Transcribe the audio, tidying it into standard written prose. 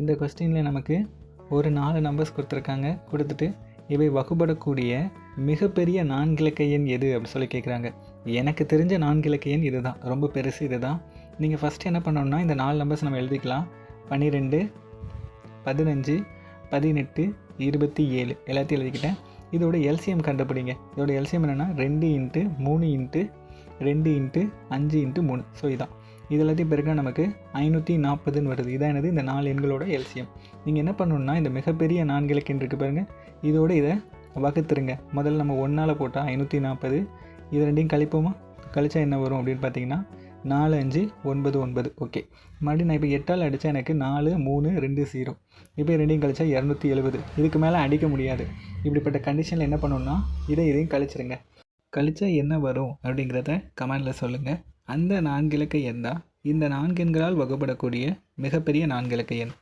இந்த கொஸ்டினில் நமக்கு ஒரு 4 நம்பர்ஸ் கொடுத்துருக்காங்க. கொடுத்துட்டு இவை வகுபடக்கூடிய மிகப்பெரிய 4 இலக்க எண் எது அப்படி சொல்லி கேட்குறாங்க. எனக்கு தெரிஞ்ச 4 இலக்க எண் இது தான், ரொம்ப பெருசு இது தான். நீங்கள் ஃபஸ்ட்டு என்ன பண்ணணும்னா இந்த 4 நம்பர்ஸ் நம்ம எழுதிக்கலாம். 12, 15, 18, 27 எல்லாத்தையும் எழுதிக்கிட்டேன். இதோட எல்சிஎம் கண்டுபிடிங்க. இதோட எல்சிஎம் என்னென்னா 2 × 3 × 2 × 5 × 3. ஸோ இதான் இது எல்லாத்தையும் பெருக்க நமக்கு 540ன்னு வருது. இதான் என்னது இந்த 4 எண்களோட எல்சிஎம். நீங்கள் என்ன பண்ணணுன்னா இந்த மிகப்பெரிய 4 இலக்க எண் இருக்குது பாருங்கள், இதோடு இதை வகுத்துருங்க. முதல்ல நம்ம 1ஆல் போட்டால் 540, இது ரெண்டையும் கழிப்போமா? கழிச்சா என்ன வரும் அப்படின்னு பார்த்தீங்கன்னா 4, 5, 9, 9. ஓகே, மறுபடியும் நான் இப்போ 8ஆல் அடித்தா எனக்கு 4, 3, 2, 0. இப்போ ரெண்டையும் கழிச்சா 270. இதுக்கு மேலே அடிக்க முடியாது. இப்படிப்பட்ட கண்டிஷனில் என்ன பண்ணணுன்னா இதையும் கழிச்சிருங்க. கழிச்சா என்ன வரும் அப்படிங்கிறத கமெண்டில் சொல்லுங்கள். அந்த 4 இலக்க எண் தான் இந்த 4 எண்களால் வகுப்படக்கூடிய மிகப்பெரிய 4 இலக்க எண்.